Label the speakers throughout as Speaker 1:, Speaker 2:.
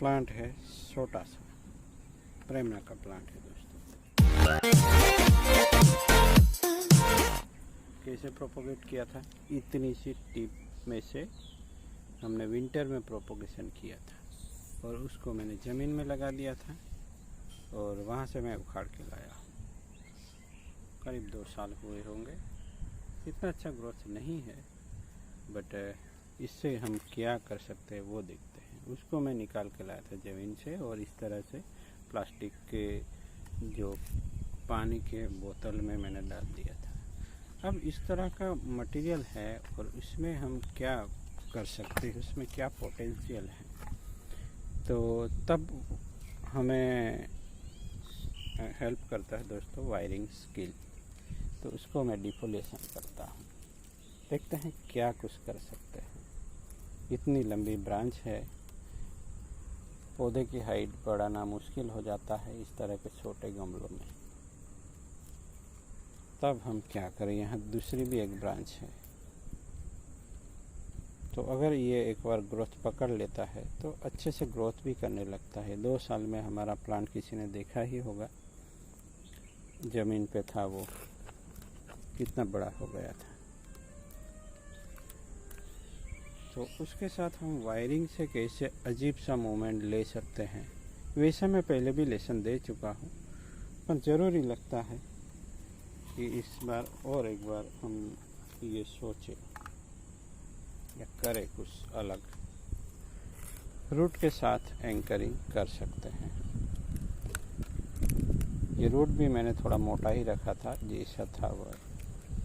Speaker 1: Plant है छोटा सा, प्रेमना का प्लांट है दोस्तों। कैसे प्रोपोगेट किया था, इतनी सी टिप में से हमने विंटर में प्रोपोगेशन किया था और उसको मैंने ज़मीन में लगा दिया था और वहाँ से मैं उखाड़ के लाया। करीब 2 साल हुए होंगे। इतना अच्छा ग्रोथ नहीं है, बट इससे हम क्या कर सकते हैं वो देखते हैं। उसको मैं निकाल के लाया था ज़मीन से और इस तरह से प्लास्टिक के जो पानी के बोतल में मैंने डाल दिया था। अब इस तरह का मटेरियल है और उसमें हम क्या कर सकते हैं, उसमें क्या पोटेंशियल है, तो तब हमें हेल्प करता है दोस्तों वायरिंग स्किल। तो उसको मैं डिफोलेशन करता हूँ, देखते हैं क्या कुछ कर सकते हैं। इतनी लंबी ब्रांच है, पौधे की हाइट बढ़ाना मुश्किल हो जाता है इस तरह के छोटे गमलों में। तब हम क्या करें, यहाँ दूसरी भी एक ब्रांच है, तो अगर ये एक बार ग्रोथ पकड़ लेता है तो अच्छे से ग्रोथ भी करने लगता है। 2 साल में हमारा प्लांट किसी ने देखा ही होगा, ज़मीन पे था वो कितना बड़ा हो गया था। तो उसके साथ हम वायरिंग से कैसे अजीब सा मूवमेंट ले सकते हैं, वैसे मैं पहले भी लेसन दे चुका हूँ, पर ज़रूरी लगता है कि इस बार और एक बार हम ये सोचें या करें कुछ अलग। रूट के साथ एंकरिंग कर सकते हैं। ये रूट भी मैंने थोड़ा मोटा ही रखा था जैसा था वो,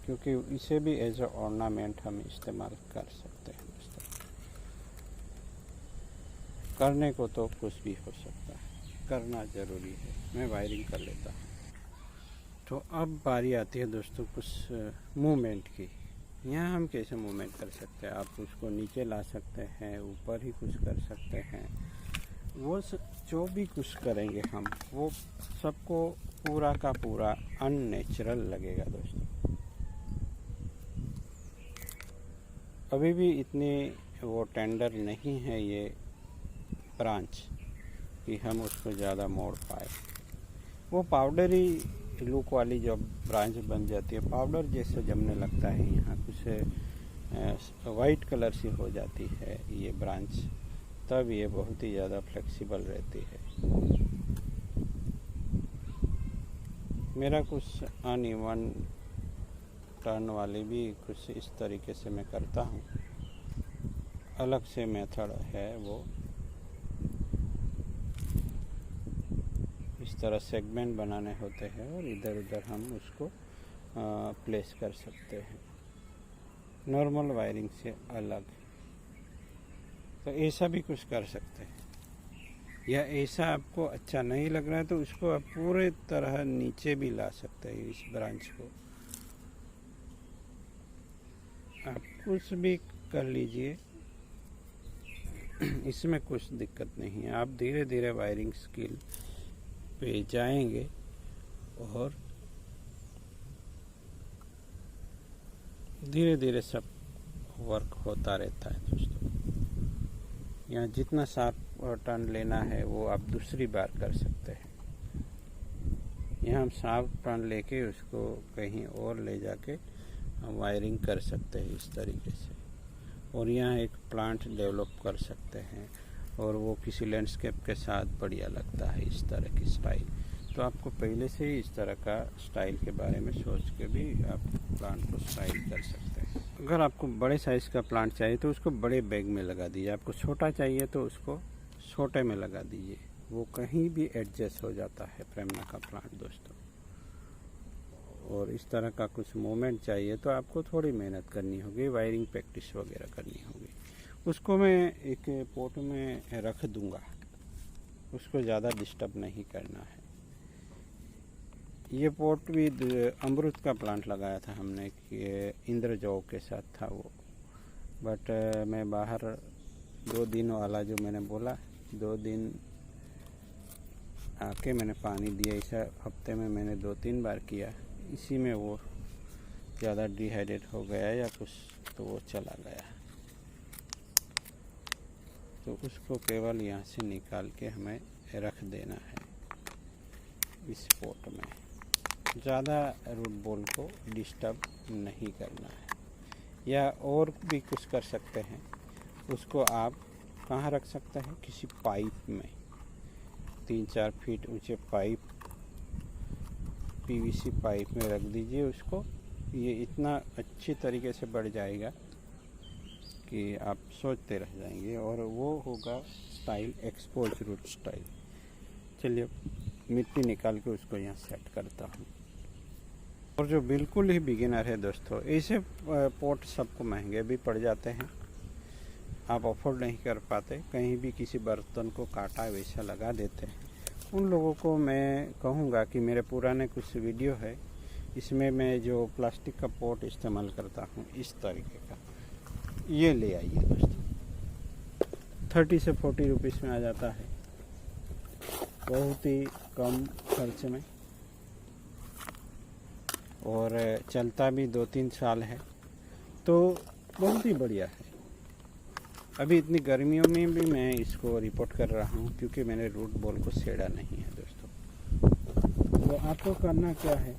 Speaker 1: क्योंकि इसे भी एज ए ऑर्नामेंट हम इस्तेमाल कर सकते हैं दोस्तों। करने को तो कुछ भी हो सकता है, करना ज़रूरी है। मैं वायरिंग कर लेता हूँ। तो अब बारी आती है दोस्तों कुछ मूवमेंट की। यहाँ हम कैसे मूवमेंट कर सकते हैं, आप उसको नीचे ला सकते हैं, ऊपर ही कुछ कर सकते हैं। वो जो भी कुछ करेंगे हम, वो सबको पूरा का पूरा अननेचुरल लगेगा दोस्तों। अभी भी इतनी वो टेंडर नहीं है ये ब्रांच कि हम उसको ज़्यादा मोड़ पाए। वो पाउडरी लुक वाली जो ब्रांच बन जाती है, पाउडर जैसे जमने लगता है, यहाँ कुछ वाइट कलर सी हो जाती है ये ब्रांच, तब ये बहुत ही ज़्यादा फ्लेक्सिबल रहती है। मेरा कुछ अनइवन टर्न वाली भी कुछ इस तरीके से मैं करता हूँ, अलग से मेथड है वो। इस तरह सेगमेंट बनाने होते हैं और इधर उधर हम उसको प्लेस कर सकते हैं, नॉर्मल वायरिंग से अलग। तो ऐसा भी कुछ कर सकते हैं, या ऐसा आपको अच्छा नहीं लग रहा है तो उसको आप पूरे तरह नीचे भी ला सकते हैं। इस ब्रांच को आप कुछ भी कर लीजिए, इसमें कुछ दिक्कत नहीं है। आप धीरे धीरे वायरिंग स्किल पे जाएंगे और धीरे धीरे सब वर्क होता रहता है दोस्तों। यहाँ जितना शार्प टर्न लेना है वो आप दूसरी बार कर सकते हैं। यहाँ हम शार्प टर्न लेके उसको कहीं और ले जाके हम वायरिंग कर सकते हैं इस तरीके से, और यहाँ एक प्लांट डेवलप कर सकते हैं और वो किसी लैंडस्केप के साथ बढ़िया लगता है इस तरह की स्टाइल। तो आपको पहले से ही इस तरह का स्टाइल के बारे में सोच के भी आप प्लांट को स्टाइल कर सकते हैं। अगर आपको बड़े साइज़ का प्लांट चाहिए तो उसको बड़े बैग में लगा दीजिए, आपको छोटा चाहिए तो उसको छोटे में लगा दीजिए, वो कहीं भी एडजस्ट हो जाता है प्रेमना का प्लांट दोस्तों। और इस तरह का कुछ मूवमेंट चाहिए तो आपको थोड़ी मेहनत करनी होगी, वायरिंग प्रैक्टिस वगैरह करनी होगी। उसको मैं एक पोट में रख दूंगा, उसको ज़्यादा डिस्टर्ब नहीं करना है। ये पोट भी अमरूद का प्लांट लगाया था हमने, कि इंद्रजौ के साथ था वो, बट मैं बाहर 2 दिन वाला जो मैंने बोला, 2 दिन आके मैंने पानी दिया, इस हफ्ते में मैंने 2-3 बार किया, इसी में वो ज़्यादा डिहाइड्रेट हो गया या कुछ, तो वो चला गया। तो उसको केवल यहाँ से निकाल के हमें रख देना है इस पॉट में। ज़्यादा रूट बॉल को डिस्टर्ब नहीं करना है। या और भी कुछ कर सकते हैं, उसको आप कहाँ रख सकते हैं, किसी पाइप में, 3-4 फीट ऊंचे पाइप, पीवीसी पाइप में रख दीजिए उसको। ये इतना अच्छी तरीके से बढ़ जाएगा कि आप सोचते रह जाएंगे, और वो होगा स्टाइल एक्सपोज रूट स्टाइल। चलिए मिट्टी निकाल के उसको यहाँ सेट करता हूँ। और जो बिल्कुल ही बिगिनर है दोस्तों, ऐसे पॉट सबको महंगे भी पड़ जाते हैं, आप अफोर्ड नहीं कर पाते, कहीं भी किसी बर्तन को काटा वैसा लगा देते हैं। उन लोगों को मैं कहूँगा कि मेरे पुराने कुछ वीडियो है, इसमें मैं जो प्लास्टिक का पॉट इस्तेमाल करता हूँ इस तरीके का, ये ले आइए दोस्तों। 30 से 40 रुपीज़ में आ जाता है, बहुत ही कम खर्च में, और चलता भी 2-3 साल है, तो बहुत ही बढ़िया है। अभी इतनी गर्मियों में भी मैं इसको रिपोर्ट कर रहा हूँ क्योंकि मैंने रूट बॉल को सेड़ा नहीं है दोस्तों। तो आपको करना क्या है,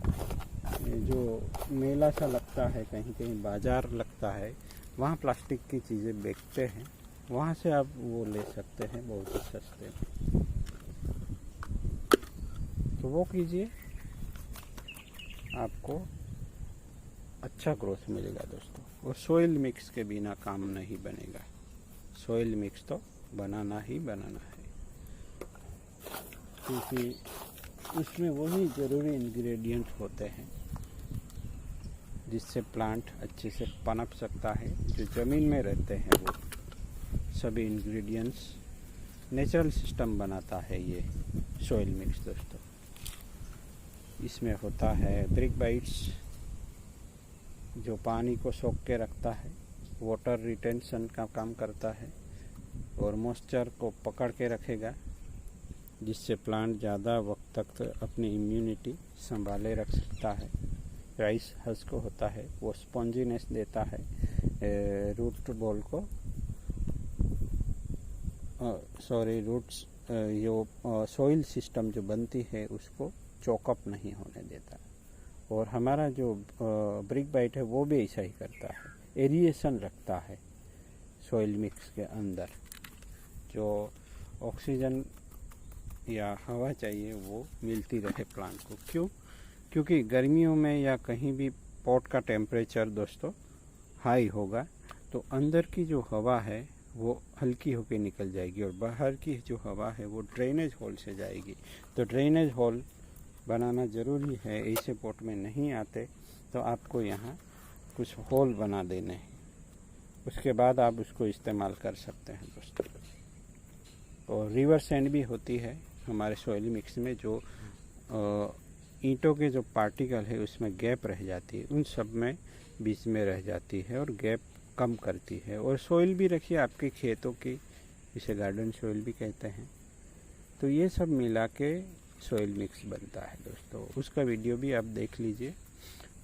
Speaker 1: जो मेला सा लगता है, कहीं कहीं बाज़ार लगता है, वहाँ प्लास्टिक की चीज़ें बेचते हैं, वहाँ से आप वो ले सकते हैं बहुत ही सस्ते में। तो वो कीजिए, आपको अच्छा ग्रोथ मिलेगा दोस्तों। और सोइल मिक्स के बिना काम नहीं बनेगा, सोइल मिक्स तो बनाना ही बनाना है, क्योंकि उसमें वही ज़रूरी इंग्रेडिएंट होते हैं जिससे प्लांट अच्छे से पनप सकता है। जो ज़मीन में रहते हैं वो सभी इंग्रेडिएंट्स नेचुरल सिस्टम बनाता है ये सोइल मिक्स दोस्तों। इसमें होता है ब्रिक बाइट्स, जो पानी को सोख के रखता है, वाटर रिटेंशन का काम करता है, और मॉइस्चर को पकड़ के रखेगा, जिससे प्लांट ज़्यादा वक्त तक अपनी इम्यूनिटी संभाले रख सकता है। राइस हस्क होता है, वो स्पॉन्जीनेस देता है रूट बॉल को, रूट्स जो सॉइल सिस्टम जो बनती है उसको चॉकअप नहीं होने देता। और हमारा जो ब्रिक बाइट है वो भी ऐसा ही करता है, एरिएशन रखता है सॉइल मिक्स के अंदर, जो ऑक्सीजन या हवा चाहिए वो मिलती रहे प्लांट को। क्यों? क्योंकि गर्मियों में या कहीं भी पॉट का टेम्परेचर दोस्तों हाई होगा, तो अंदर की जो हवा है वो हल्की होकर निकल जाएगी, और बाहर की जो हवा है वो ड्रेनेज होल से जाएगी। तो ड्रेनेज होल बनाना ज़रूरी है, ऐसे पॉट में नहीं आते, तो आपको यहाँ कुछ होल बना देने हैं, उसके बाद आप उसको इस्तेमाल कर सकते हैं दोस्तों। और रिवर्स एंड भी होती है हमारे सॉइल मिक्स में, जो ईंटों के जो पार्टिकल है उसमें गैप रह जाती है, उन सब में बीच में रह जाती है और गैप कम करती है। और सॉइल भी रखिए आपके खेतों की, इसे गार्डन सॉइल भी कहते हैं। तो ये सब मिला के सॉइल मिक्स बनता है दोस्तों। उसका वीडियो भी आप देख लीजिए,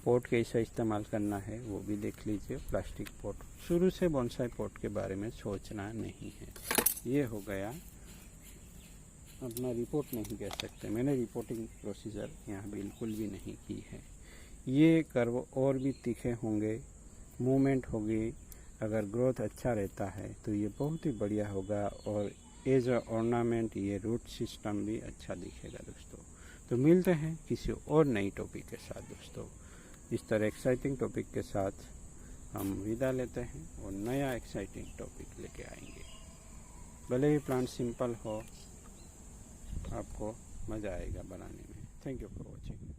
Speaker 1: पॉट कैसा इस्तेमाल करना है वो भी देख लीजिए। प्लास्टिक पॉट, शुरू से बोनसाई पॉट के बारे में सोचना नहीं है। ये हो गया अपना रिपोर्ट नहीं कह सकते, मैंने रिपोर्टिंग प्रोसीजर यहाँ बिल्कुल भी नहीं की है। ये कर्व और भी तीखे होंगे, मूवमेंट होगी, अगर ग्रोथ अच्छा रहता है तो ये बहुत ही बढ़िया होगा, और एज ऑर्नामेंट ये रूट सिस्टम भी अच्छा दिखेगा दोस्तों। तो मिलते हैं किसी और नई टॉपिक के साथ दोस्तों। इस तरह एक्साइटिंग टॉपिक के साथ हम विदा लेते हैं और नया एक्साइटिंग टॉपिक लेके आएंगे। भले ही प्लांट सिंपल हो, आपको मज़ा आएगा बनाने में। Thank you for watching.